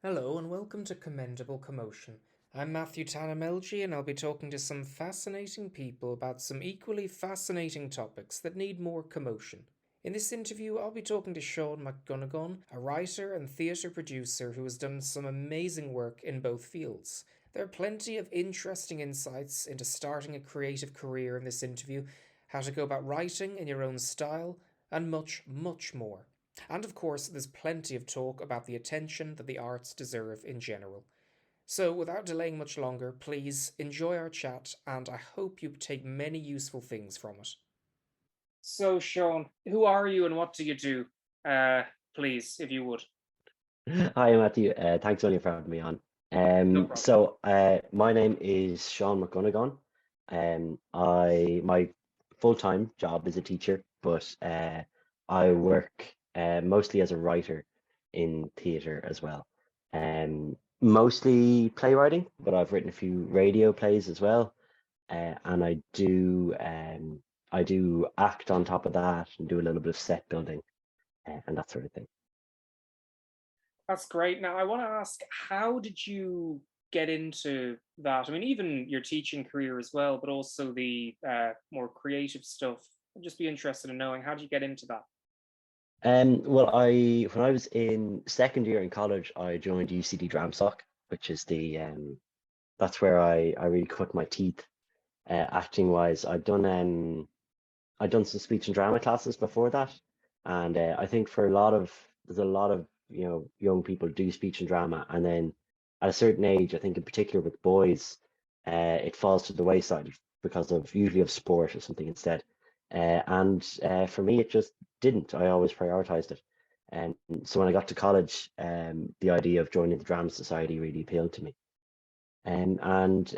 Hello and welcome to Commendable Commotion. I'm Matthew Tanner Melgy and I'll be talking to some fascinating people about some equally fascinating topics that need more commotion. In this interview, I'll be talking to Sean MacDhonnagain, a writer and theatre producer who has done some amazing work in both fields. There are plenty of interesting insights into starting a creative career in this interview, how to go about writing in your own style, and much, much more. And of course, there's plenty of talk about the attention that the arts deserve in general. So, without delaying much longer, please enjoy our chat, and I hope you take many useful things from it. So, Sean, who are you and what do you do? Please, if you would. Hi, Matthew. Thanks, William, for having me on. No Um, problem. so, my name is Sean MacDhonnagain. My full-time job is a teacher, but I work mostly as a writer in theatre as well. Mostly playwriting, but I've written a few radio plays as well. And I do act on top of that and do a little bit of set building and that sort of thing. That's great. Now, I want to ask, how did you get into that? I mean, even your teaching career as well, but also the more creative stuff. I'd just be interested in knowing, how did you get into that? Well, when I was in second year in college, I joined UCD Dramsoc, which is that's where I really cut my teeth acting wise. I'd done some speech and drama classes before that, and I think for there's a lot of young people do speech and drama, and then at a certain age, I think in particular with boys, it falls to the wayside because of usually of sport or something instead. And for me, it just didn't. I always prioritized it. And so when I got to college, the idea of joining the drama society really appealed to me. And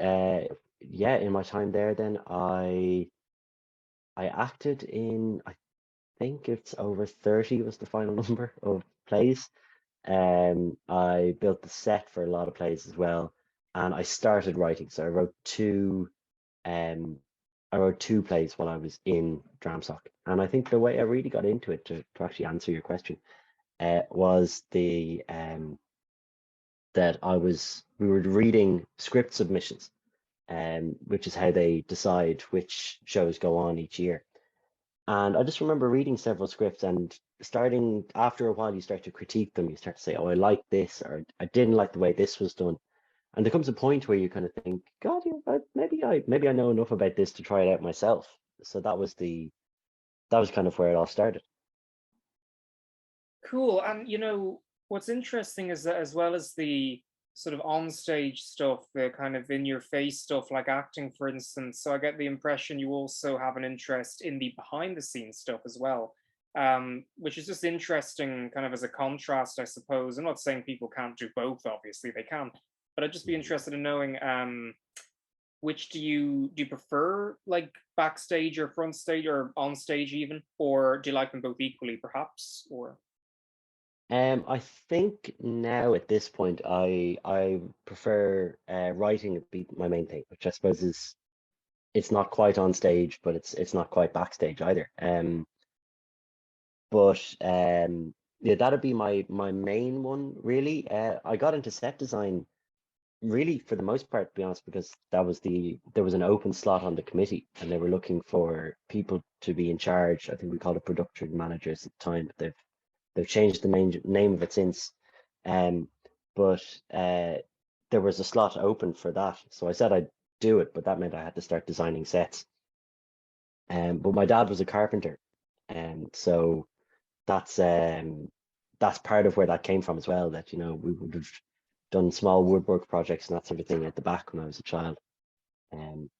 yeah, in my time there, then I acted in, I think it's over 30 was the final number of plays. I built the set for a lot of plays as well, and I started writing. So um, I wrote two plays while I was in Dramsoc. And I think the way I really got into it, to actually answer your question, was the that we were reading script submissions, which is how they decide which shows go on each year. And I just remember reading several scripts and starting after a while, you start to critique them. You start to say, "Oh, I like this," or "I didn't like the way this was done." And there comes a point where you kind of think, "God, maybe I know enough about this to try it out myself." So that was kind of where it all started. Cool. And what's interesting is that as well as the sort of on-stage stuff, the kind of in-your-face stuff like acting, for instance, so I get the impression you also have an interest in the behind-the-scenes stuff as well, which is just interesting kind of as a contrast, I suppose. I'm not saying people can't do both, obviously they can, but I'd just be Mhm. interested in knowing which do you prefer, like backstage or front stage or on stage even, or do you like them both equally perhaps, or I think now at this point, I prefer writing would be my main thing, which I suppose is it's not quite on stage, but it's not quite backstage either. But yeah, that'd be my main one really. I got into set design really for the most part, to be honest, because there was an open slot on the committee, and they were looking for people to be in charge. I think we called it production managers at the time, but they've changed the name of it since. Um, but there was a slot open for that, so I said I'd do it, but that meant I had to start designing sets. But my dad was a carpenter, and so that's um that's part of where that came from as well. That we would have done small woodwork projects and that sort of thing at the back when I was a child. Um,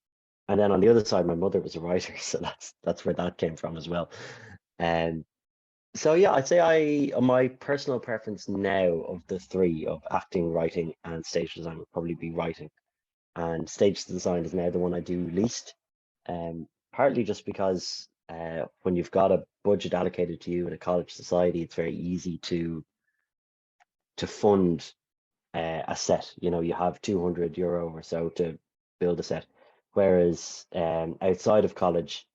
and then on the other side, my mother was a writer, so that's where that came from as well. Um, so yeah, I'd say my personal preference now of the three of acting, writing, and stage design would probably be writing. And stage design is now the one I do least. Partly just because when you've got a budget allocated to you in a college society, it's very easy to fund a set. You have €200 or so to build a set, whereas outside of college,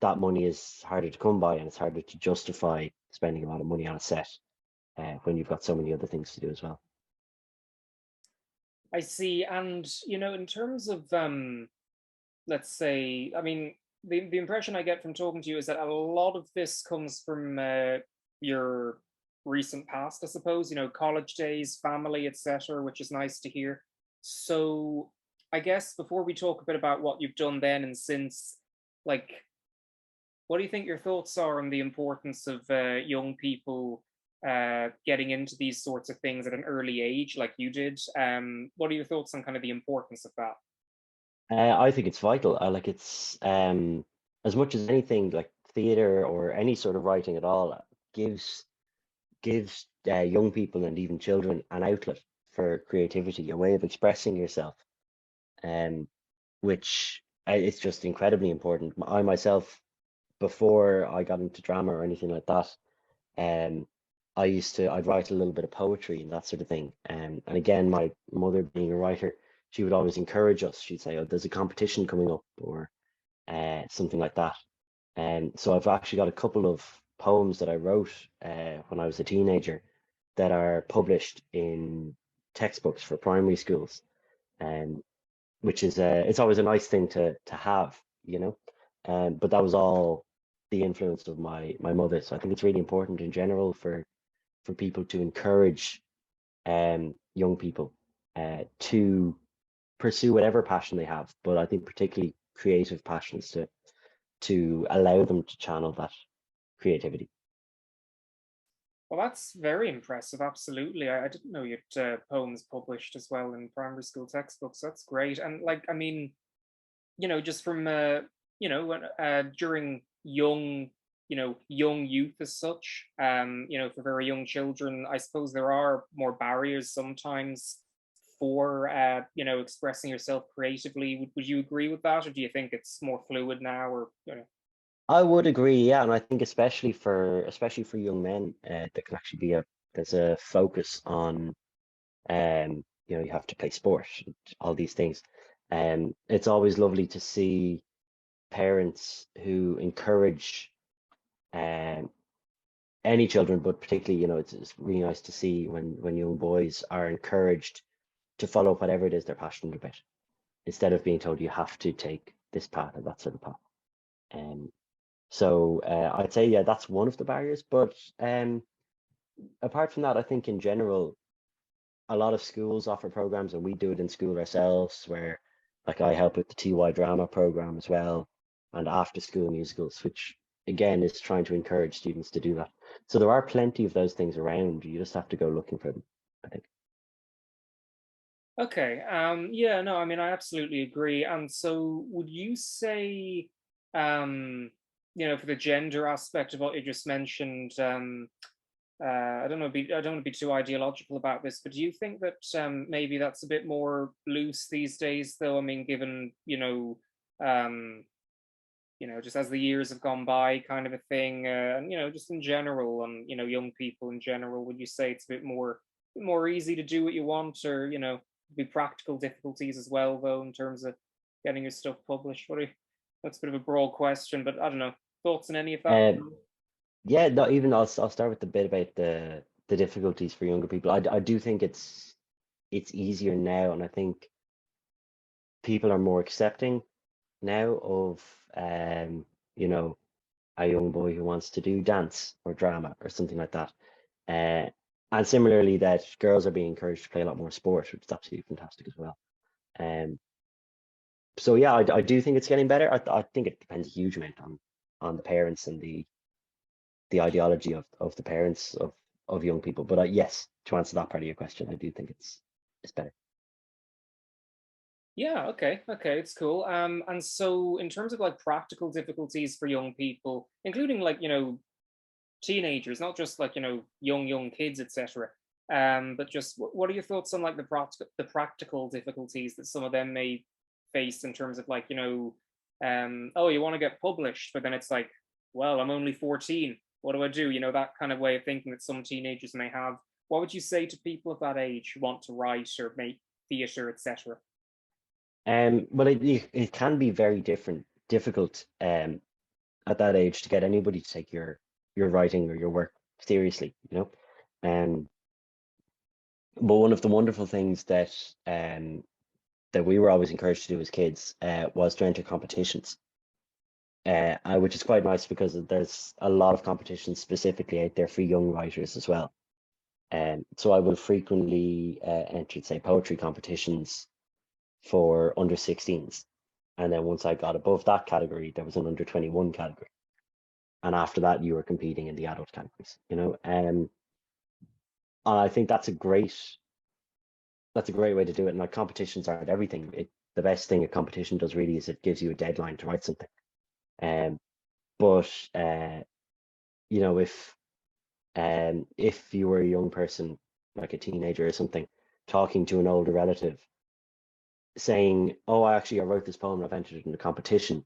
that money is harder to come by, and it's harder to justify spending a lot of money on a set when you've got so many other things to do as well. I see. And, in terms of, let's say, I mean, the impression I get from talking to you is that a lot of this comes from your recent past, I suppose, college days, family, etc., which is nice to hear. So I guess before we talk a bit about what you've done then and since, like, what do you think your thoughts are on the importance of young people getting into these sorts of things at an early age, like you did? What are your thoughts on kind of the importance of that? I think it's vital. I like it's as much as anything like theater or any sort of writing at all gives young people and even children an outlet for creativity, a way of expressing yourself, um, which it's just incredibly important. I myself, before I got into drama or anything like that, um, I'd write a little bit of poetry and that sort of thing. And again, my mother being a writer, she would always encourage us. She'd say, "Oh, there's a competition coming up," or something like that. And so I've actually got a couple of poems that I wrote when I was a teenager that are published in textbooks for primary schools, and which is it's always a nice thing to have, you know. But that was all the influence of my mother. So I think it's really important in general for people to encourage young people to pursue whatever passion they have, but I think particularly creative passions to allow them to channel that creativity. Well, that's very impressive. Absolutely. I didn't know you'd poems published as well in primary school textbooks. That's great. And like, I mean, just from during young youth as such, for very young children, I suppose there are more barriers sometimes for expressing yourself creatively. Would you agree with that, or do you think it's more fluid now, or I would agree, yeah, and I think especially for young men, there can actually be there's a focus on you have to play sport, and all these things. It's always lovely to see parents who encourage um any children, but particularly, it's really nice to see when young boys are encouraged to follow whatever it is they're passionate about, instead of being told you have to take this path or that sort of path. Um, so I'd say, yeah, that's one of the barriers. But apart from that, I think in general, a lot of schools offer programs, and we do it in school ourselves, where like I help with the TY drama program as well, and after school musicals, which again is trying to encourage students to do that. So there are plenty of those things around. You just have to go looking for them, I think. Okay. Yeah, no, I mean, I absolutely agree. And so would you say, for the gender aspect of what you just mentioned, I don't want to be too ideological about this, but do you think that maybe that's a bit more loose these days, though? I mean, given, um, just as the years have gone by, kind of a thing, and just in general, and young people in general, would you say it's a bit more easy to do what you want, or be practical difficulties as well, though, in terms of getting your stuff published? That's a bit of a broad question, but I don't know. Thoughts on any of that? Um, yeah, not even I'll start with the bit about the difficulties for younger people. I do think it's easier now, and I think people are more accepting now of you know, a young boy who wants to do dance or drama or something like that. Uh, and similarly, that girls are being encouraged to play a lot more sport, which is absolutely fantastic as well. Um, so yeah, I do think it's getting better. I think it depends a huge amount on the parents and the ideology of the parents of young people. But yes, to answer that part of your question, I do think it's better. Yeah, okay, it's cool. And so in terms of like practical difficulties for young people, including like, teenagers, not just like, young kids, etc. But just what are your thoughts on like the practical difficulties that some of them may face in terms of like, oh, you want to get published, but then it's like, well, I'm only 14. What do I do? That kind of way of thinking that some teenagers may have. What would you say to people of that age who want to write or make theatre, etc.? But it can be very difficult at that age to get anybody to take your writing or your work seriously, you know. Um, But one of the wonderful things that we were always encouraged to do as kids was to enter competitions, which is quite nice because there's a lot of competitions specifically out there for young writers as well. So I would frequently entered, say, poetry competitions for under 16s. And then once I got above that category, there was an under 21 category. And after that, you were competing in the adult categories, you know. And I think that's a great way to do it. And like competitions aren't everything. The best thing a competition does really is it gives you a deadline to write something. Um, but you know, if you were a young person, like a teenager or something, talking to an older relative, saying, "Oh, I wrote this poem and I've entered it in a competition,"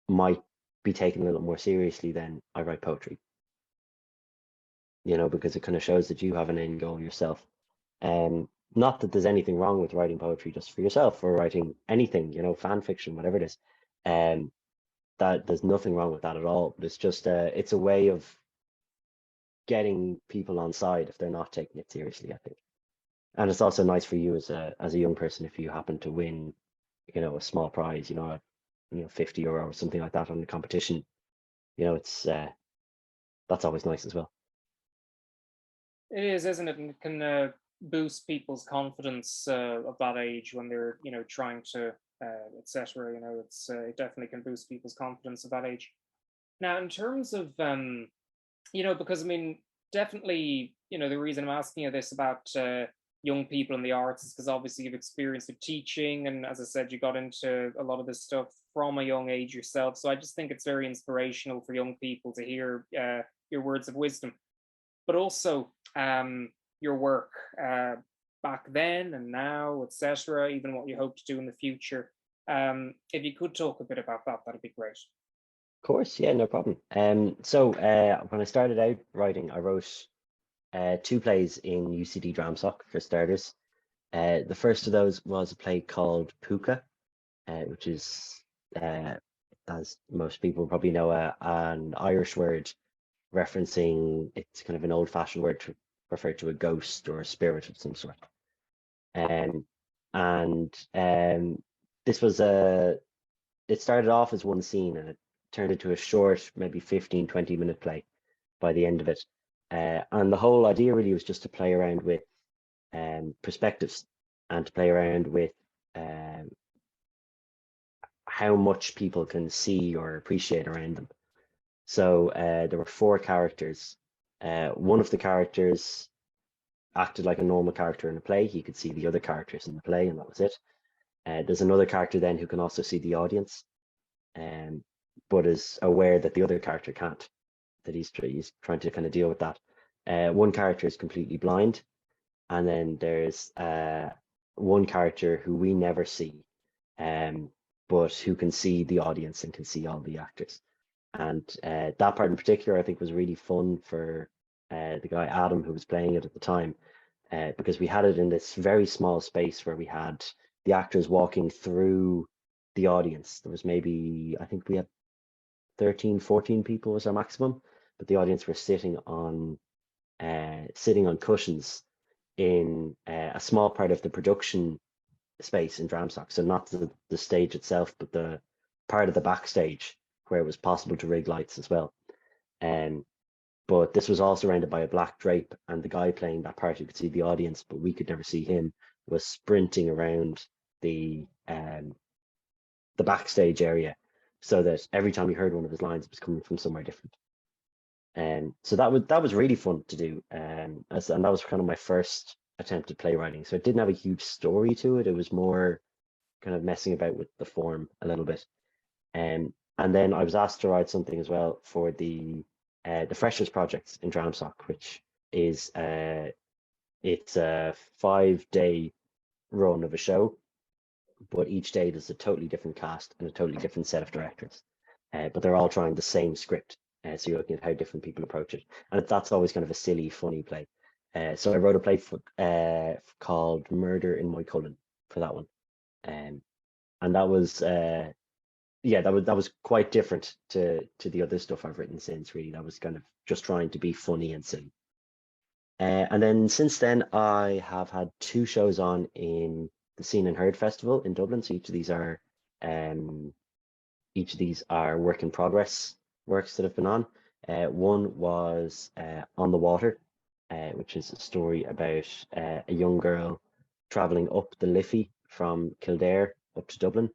might be taken a little more seriously than I write poetry. You know, because it kind of shows that you have an end goal yourself. Not that there's anything wrong with writing poetry just for yourself or writing anything, you know, fan fiction, whatever it is. Um, that there's nothing wrong with that at all. But it's a way of getting people on side if they're not taking it seriously, I think. And it's also nice for you as a young person if you happen to win, you know, a small prize, €50 or something like that on the competition. You know, it's that's always nice as well. It is, isn't it? And it can boost people's confidence of that age when they're, trying to, etc. It definitely can boost people's confidence at that age. Now, in terms of, because I mean, definitely, the reason I'm asking you this about young people in the arts is because obviously you've experience with teaching, and as I said, you got into a lot of this stuff from a young age yourself. So I just think it's very inspirational for young people to hear your words of wisdom, but also your work back then and now, etc. Even what you hope to do in the future. If you could talk a bit about that, that'd be great. Of course, yeah, no problem. So when I started out writing, I wrote two plays in UCD Dramsoc for starters. The first of those was a play called Puka, which is, as most people probably know, an Irish word referencing, it's kind of an old-fashioned word to refer to a ghost or a spirit of some sort. Um, and this was it started off as one scene and it turned into a short, maybe 15, 20-minute play by the end of it. And the whole idea really was just to play around with perspectives and to play around with um, how much people can see or appreciate around them. So there were four characters. One of the characters acted like a normal character in a play. He could see the other characters in the play, and that was it. There's another character then who can also see the audience, um, but is aware that the other character can't, that he's trying to kind of deal with that. One character is completely blind, and then there's one character who we never see, um, but who can see the audience and can see all the actors. And that part in particular, I think, was really fun for the guy Adam who was playing it at the time, because we had it in this very small space where we had the actors walking through the audience. There was maybe, I think we had 13, 14 people was our maximum, but the audience were sitting on cushions in a small part of the production space in Dramsock. So not the stage itself, but the part of the backstage where it was possible to rig lights as well. Um, but this was all surrounded by a black drape, and the guy playing that part who could see the audience, but we could never see him, was sprinting around the backstage area, so that every time you heard one of his lines, it was coming from somewhere different. And so that was really fun to do, and that was kind of my first attempt at playwriting. So it didn't have a huge story to it. It was more kind of messing about with the form a little bit. And then I was asked to write something as well for the Freshers Project in Dramsock, which is it's a 5-day run of a show, but each day there's a totally different cast and a totally different set of directors, but they're all trying the same script. So you're looking at how different people approach it, and that's always kind of a silly, funny play. So I wrote a play called Murder in My Cullen for that one, um, and that was yeah, that was quite different to the other stuff I've written since. Really, that was kind of just trying to be funny and silly. And then since then, I have had two shows on in the Seen and Heard Festival in Dublin. So um, each of these are work in progress works that have been on. One was On the Water, which is a story about a young girl traveling up the Liffey from Kildare up to Dublin.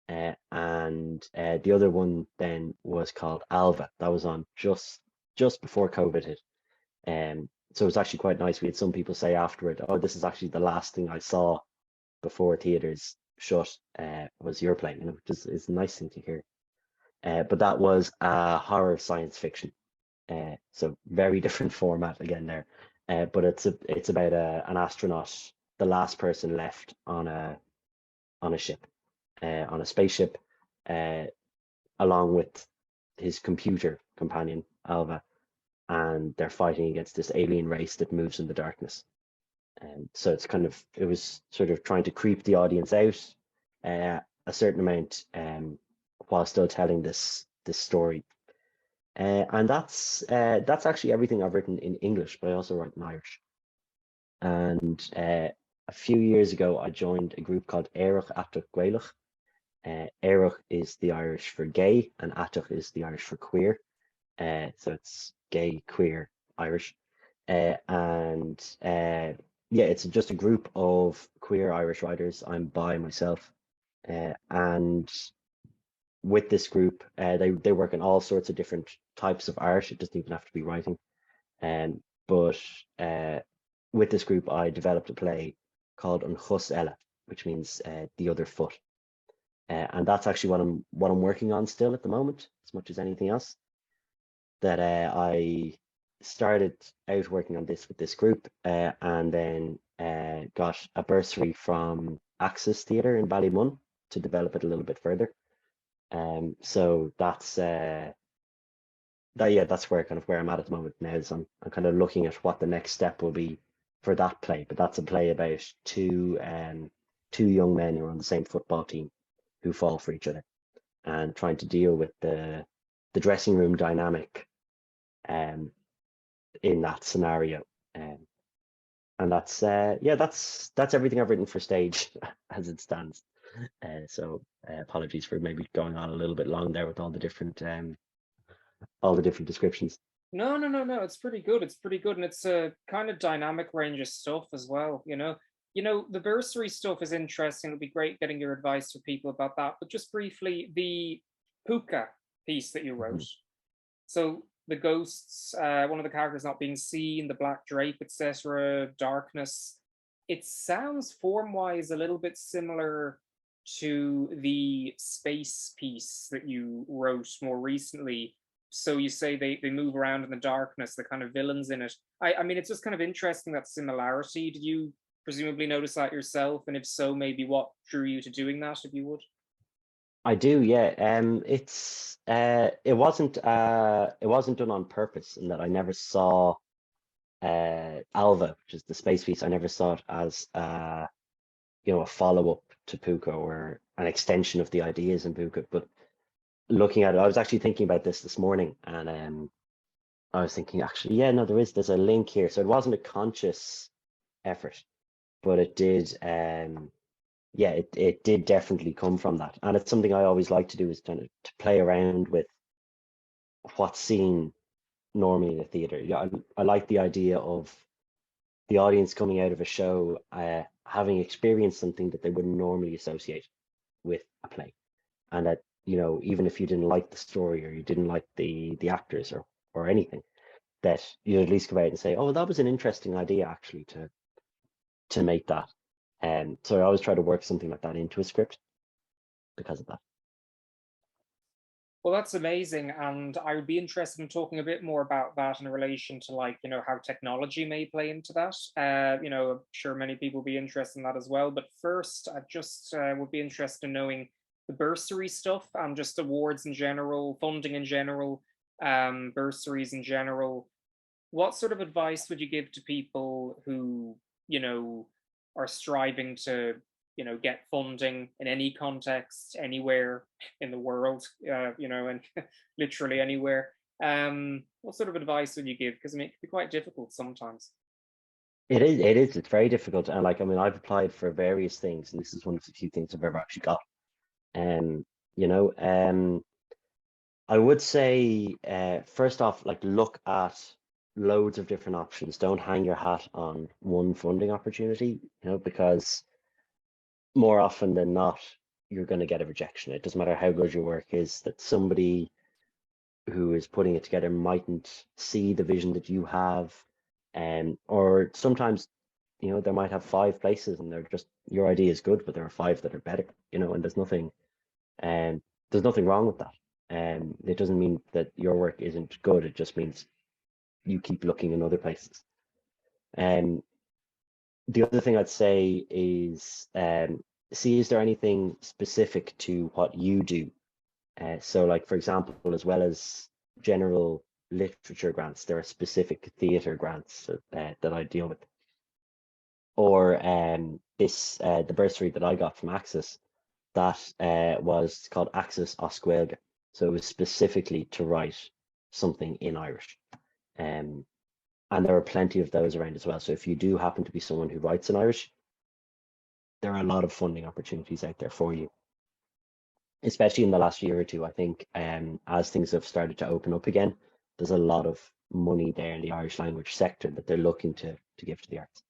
And the other one then was called Alva. That was on just before COVID hit. So it was actually quite nice. We had some people say afterward, "Oh, this is actually the last thing I saw before theaters shut." Was your play, which is a nice thing to hear. But that was a horror science fiction. So very different format again there. But it's about an astronaut, the last person left on a ship, on a spaceship, uh, along with his computer companion Alva, and they're fighting against this alien race that moves in the darkness. And so it was sort of trying to creep the audience out a certain amount, while still telling this story. And that's actually everything I've written in English, but I also write in Irish. And a few years ago, I joined a group called Éireach Atach Gaelach. Éireach is the Irish for gay, and Atach is the Irish for queer. So it's gay, queer, Irish. And yeah, it's just a group of queer Irish writers. I'm by myself. And with this group, they work on all sorts of different types of art. It doesn't even have to be writing. But with this group, I developed a play called An Chus Ella, which means the other foot. And that's actually what I'm working on still at the moment, as much as anything else. That I started out working on this with this group, and then got a bursary from Axis Theatre in Ballymun to develop it a little bit further. So that's where I'm at the moment now. Is I'm kind of looking at what the next step will be for that play. But that's a play about two young men who are on the same football team who fall for each other, and trying to deal with the dressing room dynamic in that scenario. Um, and that's everything I've written for stage as it stands. So apologies for maybe going on a little bit long there with all the different descriptions. No, no, no, no. It's pretty good. It's pretty good, and it's a kind of dynamic range of stuff as well. The bursary stuff is interesting. It'd be great getting your advice for people about that. But just briefly, the puka piece that you wrote. Mhm. So the ghosts, one of the characters not being seen, the black drape, etc., darkness. It sounds form-wise a little bit similar to the space piece that you wrote more recently. So you say they move around in the darkness, the kind of villains in it. I mean, it's just kind of interesting, that similarity. Did you presumably notice that yourself? And if so, maybe what drew you to doing that, if you would? I do, yeah. It wasn't done on purpose, in that I never saw Alva, which is the space piece. I never saw it as a follow-up to Puka or an extension of the ideas in Puka. But looking at it, I was actually thinking about this morning, and I was thinking, actually, yeah, no, there's a link here. So it wasn't a conscious effort, but it did. Yeah, it did definitely come from that, and it's something I always like to do, is kind of to play around with what's seen normally in a theater. Yeah, I like the idea of the audience coming out of a show having experienced something that they wouldn't normally associate with a play, and that even if you didn't like the story, or you didn't like the actors, or anything, that you'd at least come out and say, "Oh, that was an interesting idea, actually, to make that." And so I always try to work something like that into a script because of that. Well, that's amazing. And I would be interested in talking a bit more about that in relation to, like, how technology may play into that. I'm sure many people will be interested in that as well. But first, I just would be interested in knowing the bursary stuff and just awards in general, funding in general, bursaries in general. What sort of advice would you give to people who, you know, are striving to, get funding in any context, anywhere in the world, and literally anywhere? What sort of advice would you give? Because I mean, it can be quite difficult sometimes. It's very difficult. And like, I mean, I've applied for various things, and this is one of the few things I've ever actually got. Um, you know, I would say, first off, like look at loads of different options. Don't hang your hat on one funding opportunity, because more often than not, you're going to get a rejection. It doesn't matter how good your work is, that somebody who is putting it together mightn't see the vision that you have. Or sometimes, they might have five places and they're just, your idea is good, but there are five that are better, and there's nothing wrong with that. It doesn't mean that your work isn't good. It just means you keep looking in other places. Um, the other thing I'd say is, see, is there anything specific to what you do? So, like, for example, as well as general literature grants, there are specific theatre grants that I deal with. Or the bursary that I got from Access, that was called Access Oscuelga. So it was specifically to write something in Irish. Um, and there are plenty of those around as well. So if you do happen to be someone who writes in Irish, there are a lot of funding opportunities out there for you, especially in the last year or two. I think as things have started to open up again, there's a lot of money there in the Irish language sector that they're looking to give to the arts.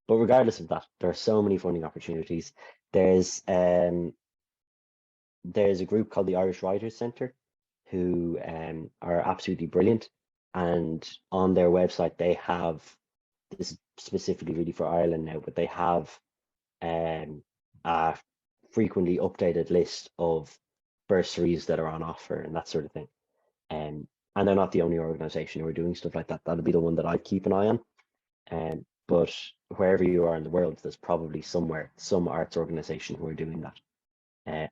But regardless of that, there are so many funding opportunities. There's um, there's a group called the Irish Writers Centre who are absolutely brilliant. And on their website, they have, this is specifically really for Ireland now, but they have a frequently updated list of bursaries that are on offer and that sort of thing. And they're not the only organization who are doing stuff like that. That'll be the one that I keep an eye on. But wherever you are in the world, there's probably somewhere some arts organization who are doing that.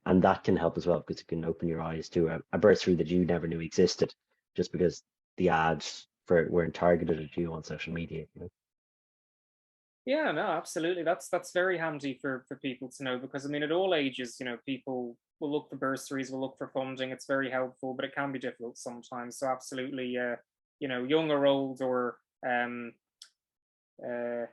And that can help as well because it can open your eyes to a bursary that you never knew existed just because the ads for it weren't targeted at you on social media. Yeah, no, absolutely. That's very handy for people to know because I mean, at all ages, people will look for bursaries, will look for funding. It's very helpful, but it can be difficult sometimes. So absolutely, young or old or uh,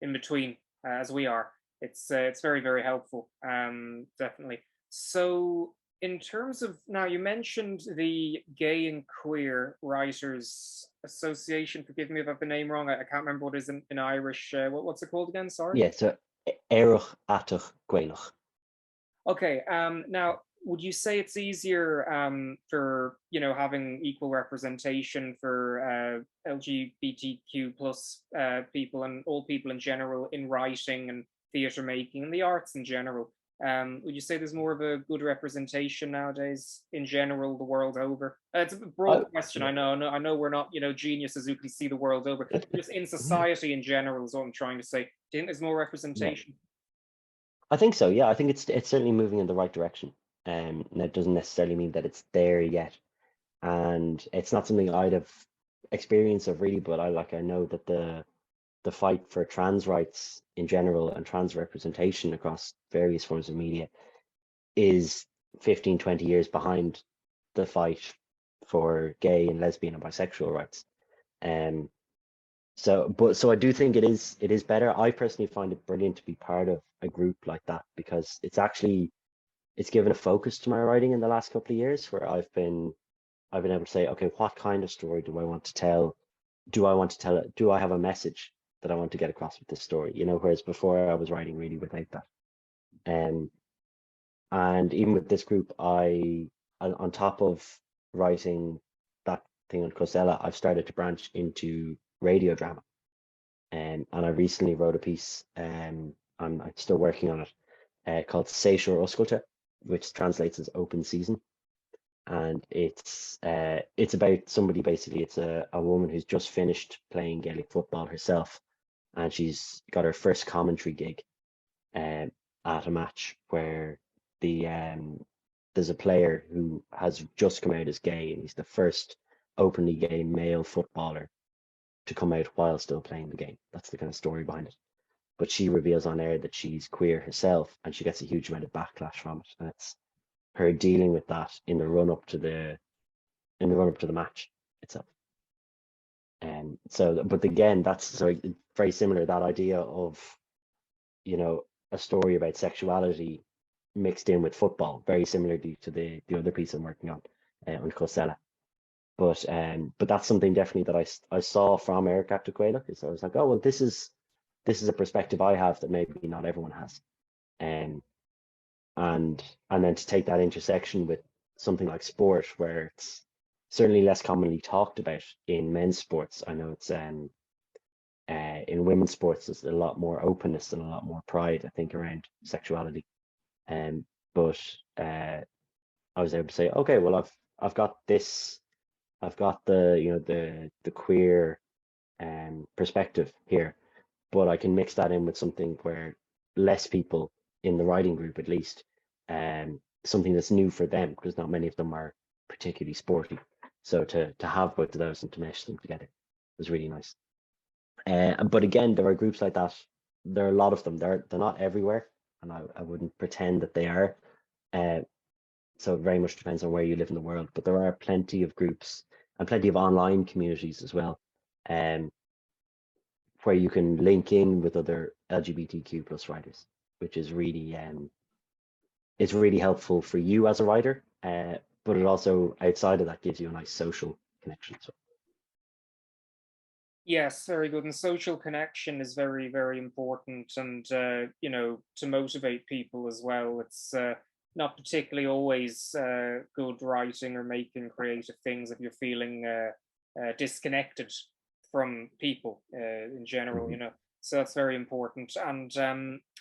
in between, as we are, it's very very helpful. Definitely. So in terms of now, you mentioned the Gay and Queer Writers Association. Forgive me if I have the name wrong. I can't remember what it is in Irish. What's it called again? Sorry. Yeah, so Éireach Atach Gaelach. Okay. Now, would you say it's easier for having equal representation for LGBTQ plus people and all people in general in writing and theatre making and the arts in general? Would you say there's more of a good representation nowadays in general the world over? It's a broad question. Yeah. I know we're not geniuses who can see the world over. Just in society in general is what I'm trying to say. Do you think there's more Yeah, representation? I think so. Yeah, I think it's certainly moving in the right direction. And that doesn't necessarily mean that it's there yet. And it's not something I'd have experience of really, but I know that the fight for trans rights in general and trans representation across various forms of media is 15, 20 years behind the fight for gay and lesbian and bisexual rights. Um, so I do think it is better. I personally find it brilliant to be part of a group like that because it's given a focus to my writing in the last couple of years where I've been able to say, okay, what kind of story do I want to tell? Do I want to tell it? Do I have a message that I want to get across with this story? Whereas before I was writing really without that. Um, and even with this group, on top of writing that thing on Cosella, I've started to branch into radio drama. And I recently wrote a piece, I'm still working on it, called Seashore Osculta, which translates as open season. And it's about somebody, basically it's a woman who's just finished playing Gaelic football herself, and she's got her first commentary gig at a match where there's a player who has just come out as gay, and he's the first openly gay male footballer to come out while still playing the game. That's the kind of story behind it. But she reveals on air that she's queer herself, and she gets a huge amount of backlash from it. And it's her dealing with that in the run up to the match itself. So, but again, that's so very similar, that idea of, you know, a story about sexuality mixed in with football, very similarly to the other piece I'm working on Cosella. But that's something definitely that I saw from Eric Actaquela, because I was like, oh well, this is a perspective I have that maybe not everyone has. Um, and then to take that intersection with something like sport, where it's certainly less commonly talked about in men's sports. I know it's in women's sports there's a lot more openness and a lot more pride, I think, around sexuality. Um, but I was able to say, okay, well, I've got this, I've got the queer perspective here, but I can mix that in with something where less people in the writing group, at least, something that's new for them, because not many of them are particularly sporty. So to have both of those and to mesh them together was really nice. But again, there are groups like that. There are a lot of them. They're not everywhere, and I wouldn't pretend that they are. Uh, so it very much depends on where you live in the world. But there are plenty of groups and plenty of online communities as well, um, where you can link in with other LGBTQ plus writers, which is really helpful for you as a writer. But it also, outside of that, gives you a nice social connection. So Yes, very good. And social connection is very, very important. And, to motivate people as well. It's not particularly always good writing or making creative things if you're feeling disconnected from people in general, mhm. So that's very important. And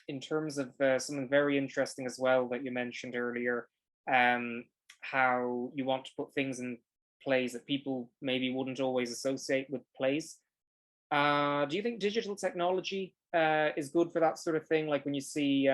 in terms of something very interesting as well that you mentioned earlier, um, how you want to put things in plays that people maybe wouldn't always associate with plays. Do you think digital technology is good for that sort of thing? Like when you see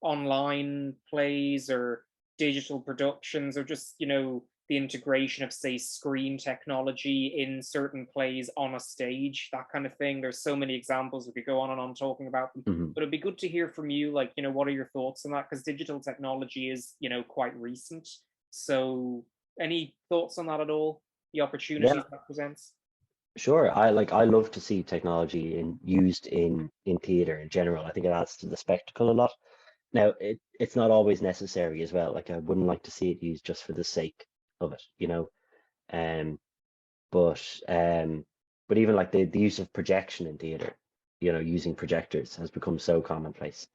online plays or digital productions, or just the integration of, say, screen technology in certain plays on a stage, that kind of thing. There's so many examples. We could go on and on talking about them, Mhm. but it'd be good to hear from you. Like, what are your thoughts on that? Because digital technology is, quite recent. So, any thoughts on that at all? The Yeah, opportunities that presents? sure. I love to see technology used in theater in general. I think it adds to the spectacle a lot. Now, it's not always necessary as well. Like I wouldn't like to see it used just for the sake of it, you know. Um, but but even like the use of projection in theater, using projectors has become so commonplace.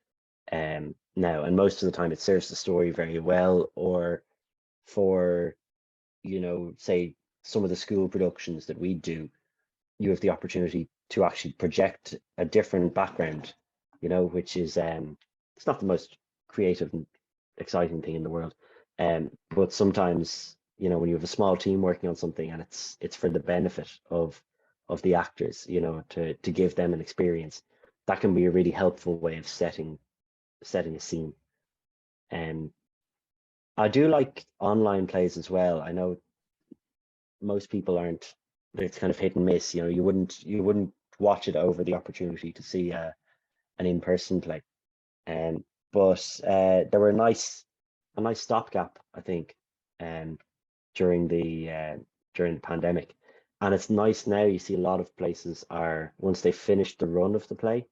Now, and most of the time it serves the story very well, or for, say some of the school productions that we do, you have the opportunity to actually project a different background, which is it's not the most creative and exciting thing in the world. But sometimes, when you have a small team working on something and it's for the benefit of the actors, to give them an experience, that can be a really helpful way of setting a scene. And I do like online plays as well. I know most people aren't, it's kind of hit and miss. You wouldn't watch it over the opportunity to see an in-person play. Um, but there were a nice stopgap, I think, um, during the pandemic. And it's nice now. You see a lot of places are, once they finish the run of the play,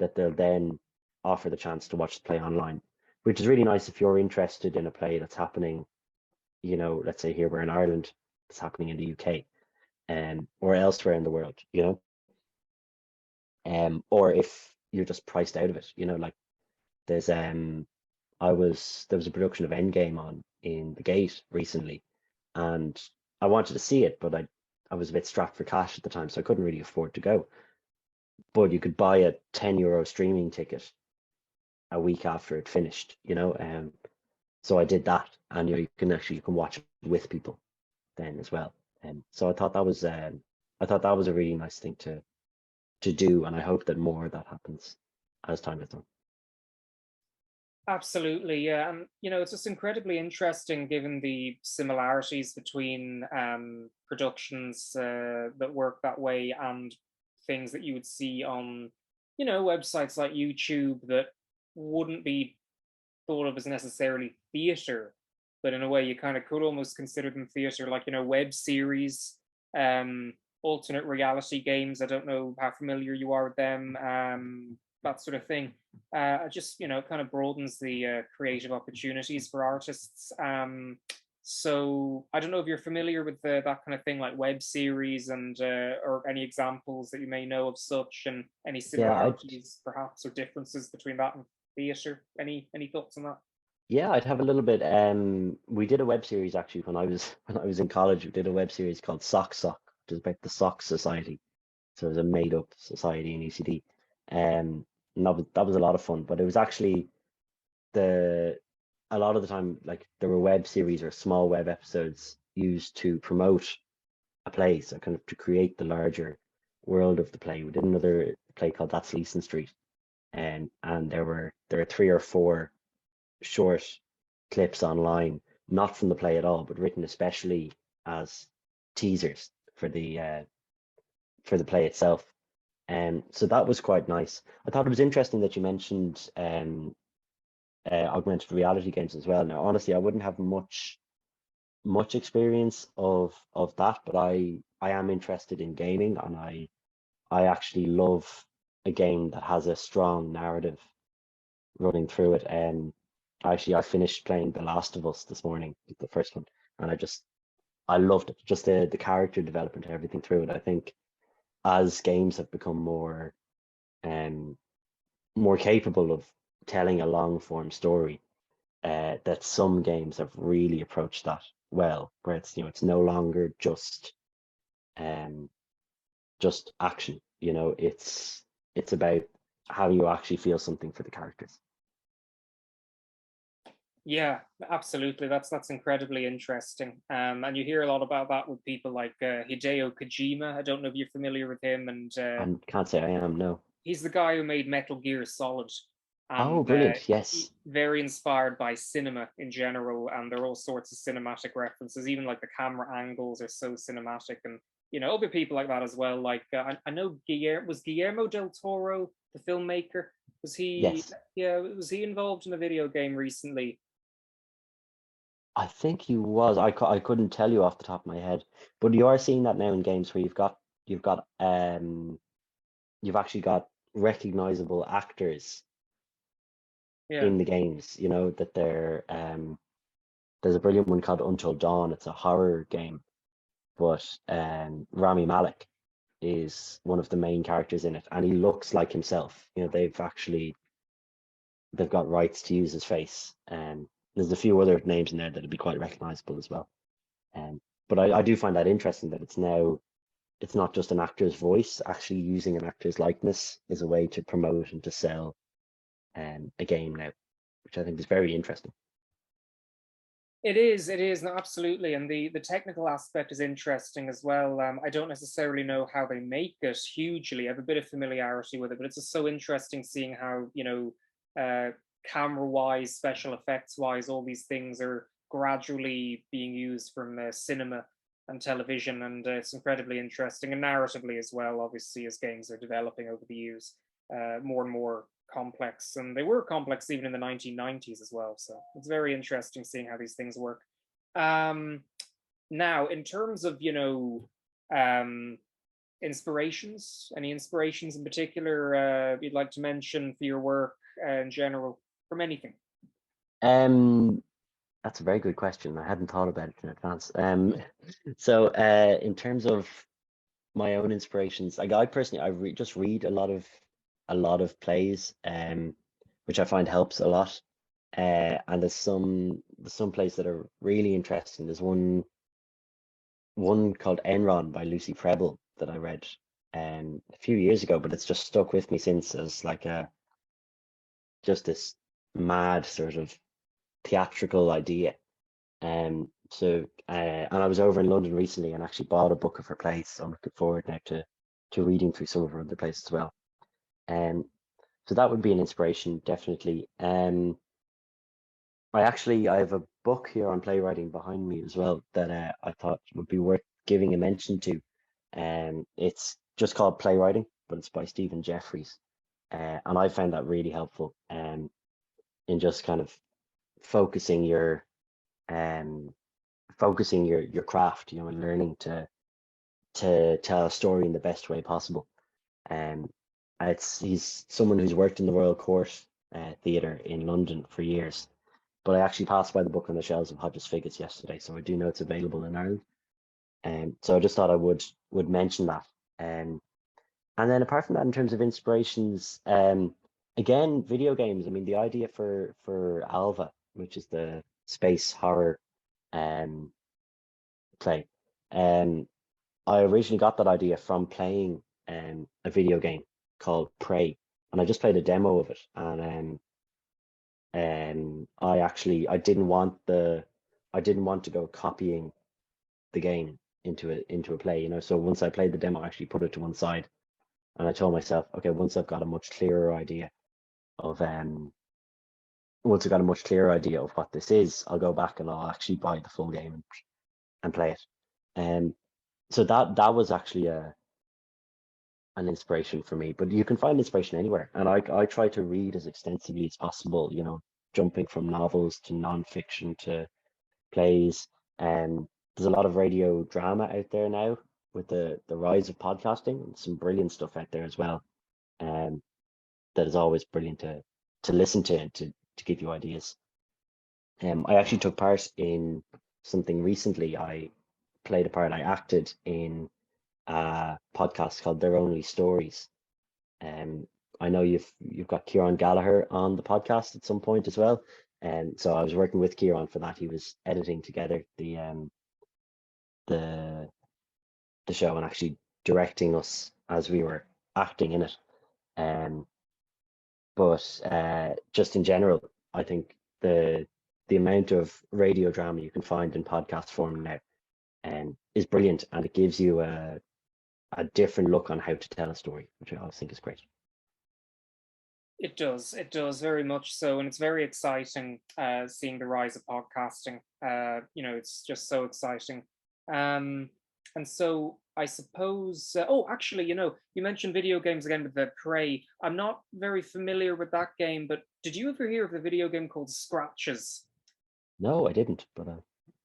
that they'll then offer the chance to watch the play online, which is really nice if you're interested in a play that's happening, let's say here we're in Ireland, it's happening in the UK, or elsewhere in the world, or if you're just priced out of it, like there's there was a production of Endgame on in the Gate recently, and I wanted to see it, but I was a bit strapped for cash at the time, so I couldn't really afford to go. But you could buy a €10 streaming ticket a week after it finished, so I did that, and you can watch it with people then as well. And so I thought that was a really nice thing to do, and I hope that more of that happens as time goes on. Absolutely, yeah, and it's just incredibly interesting given the similarities between productions that work that way and things that you would see on, websites like YouTube that wouldn't be thought of as necessarily theater, but in a way you kind of could almost consider them theater, like web series, um, alternate reality games. I don't know how familiar you are with them, that sort of thing. Just, it kind of broadens the creative opportunities for artists. So I don't know if you're familiar with that kind of thing, like web series and or any examples that you may know of such, and any Yeah, similarities perhaps or differences between that and theatre. Any thoughts on that? yeah, I'd have a little bit. We did a web series actually when I was when I was in college. We did a web series called Sock, which is about the Sock Society. So it was a made up society in ECD. And that was a lot of fun. But it was actually the a lot of the time, like, there were web series or small web episodes used to promote a play, so kind of to create the larger world of the play. We did another play called That's Leeson Street, and there were three or four short clips online, not from the play at all, but written especially as teasers for the play itself. And so that was quite nice. I thought it was interesting that you mentioned augmented reality games as well. Now, honestly, I wouldn't have much experience of that, but I am interested in gaming, and I actually love a game that has a strong narrative running through it. And actually, I finished playing The Last of Us this morning, the first one, and I loved it. Just the character development, everything through it. I think as games have become um more capable of telling a long form story, that some games have really approached that well, where it's no longer um just action. It's about how you actually feel something for the characters. Yeah, absolutely. That's incredibly interesting. And you hear a lot about that with people like Hideo Kojima. I don't know if you're familiar with him, and And can't say I am, no. he's the guy who made Metal Gear Solid, Oh, and brilliant. Yes. very inspired by cinema in general. And there are all sorts of cinematic references, even like the camera angles are so cinematic. And other people like that as well. Like I know Guillermo del Toro, the filmmaker. Was he? Yes. Yeah, was he involved in a video game recently? I think he was. I couldn't tell you off the top of my head, but you are seeing that now in games where you've actually got recognizable actors Yeah. in the games, that there's a brilliant one called Until Dawn. It's a horror game, but Rami Malek is one of the main characters in it, and he looks like himself. They've got rights to use his face, and there's a few other names in there that'd be quite recognizable as well. But I do find that interesting that it's not just an actor's voice. Actually using an actor's likeness is a way to promote and to sell a game now, which I think is very interesting. It is, no, absolutely. And the technical aspect is interesting as well. I don't necessarily know how they make it hugely. I have a bit of familiarity with it, but it's just so interesting seeing how, camera wise, special effects wise, all these things are gradually being used from cinema and television. And it's incredibly interesting, and narratively as well, obviously, as games are developing over the years, more and more complex, and they were complex even in the 1990s as well. So it's very interesting seeing how these things work. Um, Now, in terms of inspirations, any inspirations in particular you'd like to mention for your work in general, from anything? Um, that's a very good question. I hadn't thought about it in advance. So in terms of my own inspirations, like, I personally, just read a lot of plays, which I find helps a lot. And there's some plays that are really interesting. There's one called Enron by Lucy Preble that I read a few years ago, but it's just stuck with me since as like just this mad sort of theatrical idea. And I was over in London recently and actually bought a book of her plays, so I'm looking forward now to reading through some of her other plays as well. Um, so that would be an inspiration, definitely. I have a book here on playwriting behind me as well that I thought would be worth giving a mention to. It's just called Playwriting, but it's by Stephen Jeffries. And I found that really helpful in just kind of focusing your um, focusing your craft, and learning to tell a story in the best way possible. Um, he's someone who's worked in the Royal Court Theatre in London for years. But I actually passed by the book on the shelves of Hodges Figgis yesterday, so I do know it's available in Ireland. So I just thought I would mention that. And then apart from that, in terms of inspirations, again, video games. I mean, the idea for Alva, which is the space horror um play, um, I originally got that idea from playing a video game called Prey, and I just played a demo of it, and I didn't want to go copying the game into a play, So once I played the demo, I actually put it to one side, and I told myself, okay, of once I got a much clearer idea of what this is, I'll go back and I'll actually buy the full game and play it. Um, so that was actually an inspiration for me. But you can find inspiration anywhere, and I try to read as extensively as possible. Jumping from novels to nonfiction to plays. There's a lot of radio drama out there now with the rise of podcasting, and some brilliant stuff out there as well. Um, that is always brilliant to listen to and to give you ideas. I actually took part in something recently. I acted in a podcast called Their Only Stories. Um, I know you've got Kieran Gallagher on the podcast at some point as well. And so I was working with Kieran for that. He was editing together the the show and actually directing us as we were acting in it. Um, but just in general, I think the amount of radio drama you can find in podcast form now is brilliant, and it gives you a different look on how to tell a story, which I always think is great. It does very much so, and it's very exciting seeing the rise of podcasting. It's just so exciting. And so I suppose, oh, actually, you mentioned video games again with the Prey. I'm not very familiar with that game, but did you ever hear of the video game called Scratches? No, I didn't, but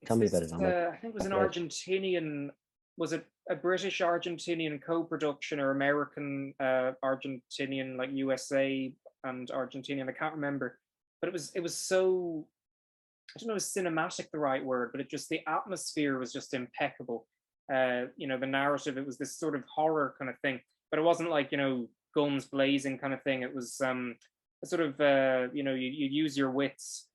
It's tell me this, about it. I might I think it was an check it out. Argentinian, was it a British Argentinian co-production or American Argentinian, like USA and Argentinian? I can't remember, but it was so, I don't know, is cinematic the right word, but the atmosphere was just impeccable. The narrative, it was this sort of horror kind of thing, but it wasn't like, guns blazing kind of thing. It was a sort of, you use your wits,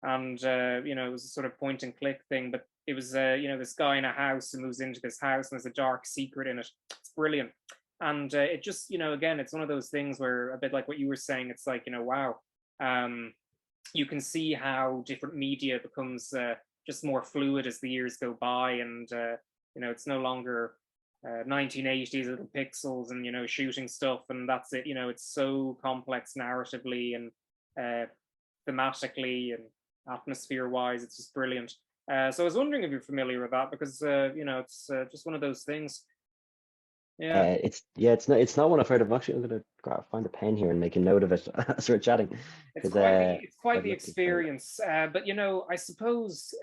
and it was a sort of point and click thing, but it was, this guy in a house who moves into this house and there's a dark secret in it. It's brilliant. And it just, again, it's one of those things where, a bit like what you were saying, it's like, wow, you can see how different media becomes just more fluid as the years go by, and it's no longer 1980s little pixels and shooting stuff and that's it. It's so complex narratively and thematically and atmosphere wise. It's just brilliant. So I was wondering if you're familiar with that, because it's just one of those things. Yeah. It's not one I've heard of. Actually, I'm gonna find a pen here and make a note of it as we're chatting, It's because quite I'd the love to try that. experience. But I suppose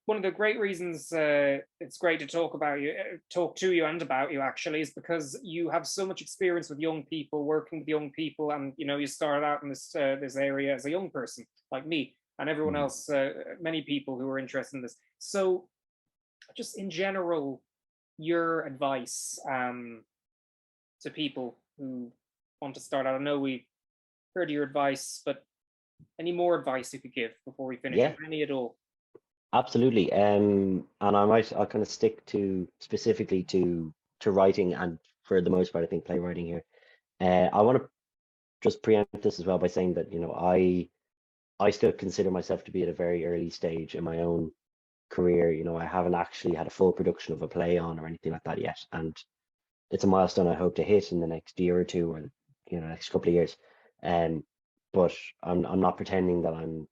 one of the great reasons it's great to talk to you and about you, actually, is because you have so much experience with young people, working with young people, and you started out in this area as a young person like me and everyone Mm. else, many people who are interested in this. So, just in general, your advice to people who want to start out. I know we heard your advice, but any more advice you could give before we finish, Yeah, if any at all? absolutely. And I'll kind of stick to specifically to writing, and for the most part, I think playwriting here. I want to just preempt this as well by saying that I still consider myself to be at a very early stage in my own career. I haven't actually had a full production of a play on or anything like that yet, and it's a milestone I hope to hit in the next year or two, or next couple of years. Um, but I'm not pretending that I'm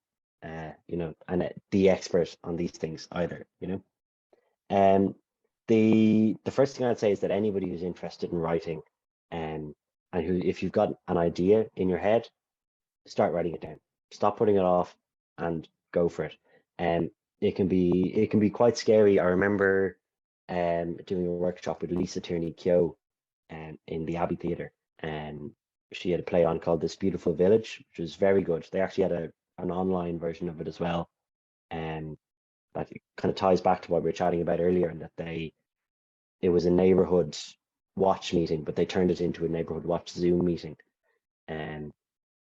the expert on these things either. Um, the first thing I'd say is that anybody who's interested in writing, and who, if you've got an idea in your head, start writing it down. Stop putting it off and go for it. And it can be quite scary. I remember doing a workshop with Lisa Tierney Keogh in the Abbey Theatre. And she had a play on called This Beautiful Village, which was very good. They actually had an online version of it as well. And that kind of ties back to what we were chatting about earlier, and that it was a neighborhood watch meeting, but they turned it into a neighborhood watch Zoom meeting, and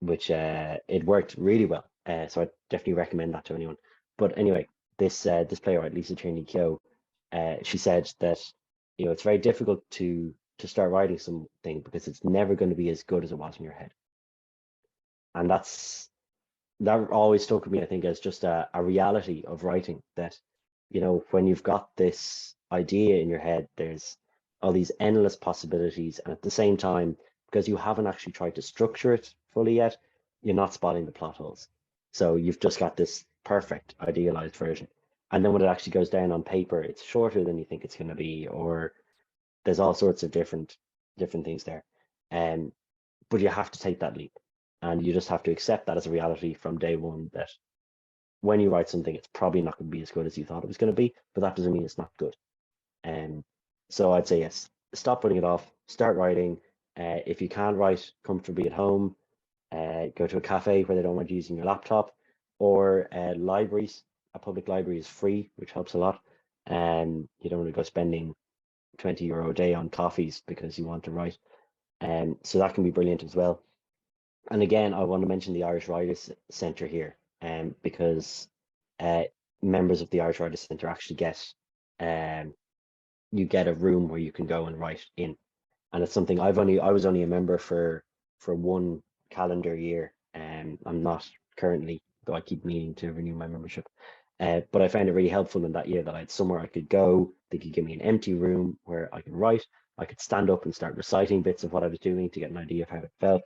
which it worked really well. So I definitely recommend that to anyone. But anyway, this playwright Lisa Tierney Keogh, she said that it's very difficult to start writing something because it's never going to be as good as it was in your head, and that always stuck with me. I think as just a reality of writing, that when you've got this idea in your head, there's all these endless possibilities, and at the same time, because you haven't actually tried to structure it fully yet, you're not spotting the plot holes. So you've just got this perfect idealized version, and then when it actually goes down on paper, it's shorter than you think it's going to be, or there's all sorts of different things there. But you have to take that leap, and you just have to accept that as a reality from day one, that when you write something, it's probably not going to be as good as you thought it was going to be, but that doesn't mean it's not good. So I'd say yes, stop putting it off, start writing. If you can't write comfortably at home, go to a cafe where they don't want you using your laptop, or libraries. A public library is free, which helps a lot. And you don't want to go spending €20 a day on coffees because you want to write. So that can be brilliant as well. And again, I want to mention the Irish Writers Centre here, because members of the Irish Writers Centre actually get you get a room where you can go and write in, and it's something I was only a member for one calendar year, and I'm not currently, though I keep meaning to renew my membership. But I found it really helpful in that year that I had somewhere I could go. They could give me an empty room where I could write. I could stand up and start reciting bits of what I was doing to get an idea of how it felt,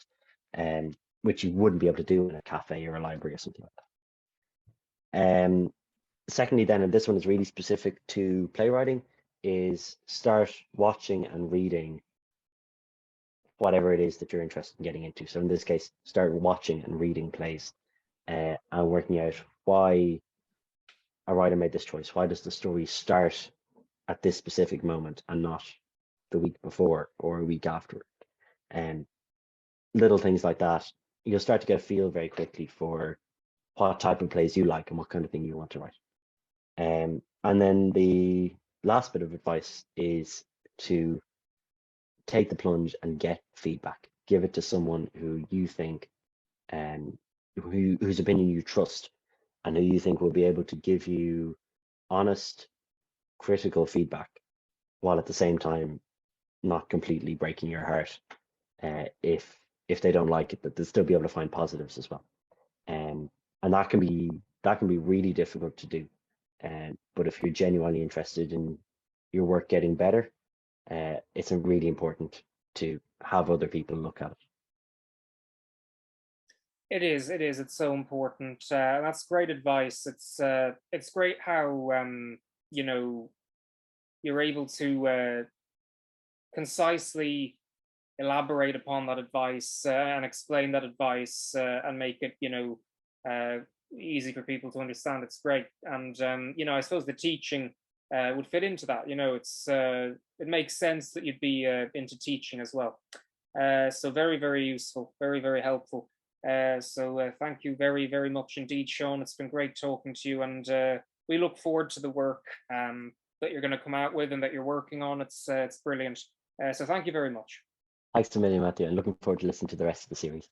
which you wouldn't be able to do in a cafe or a library or something like that. Secondly, then, and this one is really specific to playwriting, is start watching and reading whatever it is that you're interested in getting into. So in this case, start watching and reading plays, and working out why a writer made this choice. Why does the story start at this specific moment and not the week before or a week after? And little things like that, you'll start to get a feel very quickly for what type of plays you like and what kind of thing you want to write. And then the last bit of advice is to take the plunge and get feedback. Give it to someone who you think, whose opinion you trust, and who you think will be able to give you honest, critical feedback, while at the same time not completely breaking your heart. If they don't like it, that they'll still be able to find positives as well. And that can be really difficult to do. But if you're genuinely interested in your work getting better, it's really important to have other people look at it. It is. It's so important. And that's great advice. It's great how you know you're able to concisely elaborate upon that advice and explain that advice and make it easy for people to understand. It's great. And I suppose the teaching would fit into that. It makes sense that you'd be into teaching as well. So very, very useful, very, very helpful. So thank you very, very much indeed, Sean. It's been great talking to you, and we look forward to the work that you're going to come out with and that you're working on. It's brilliant. So thank you very much. Thanks a million, Matthew, and looking forward to listening to the rest of the series.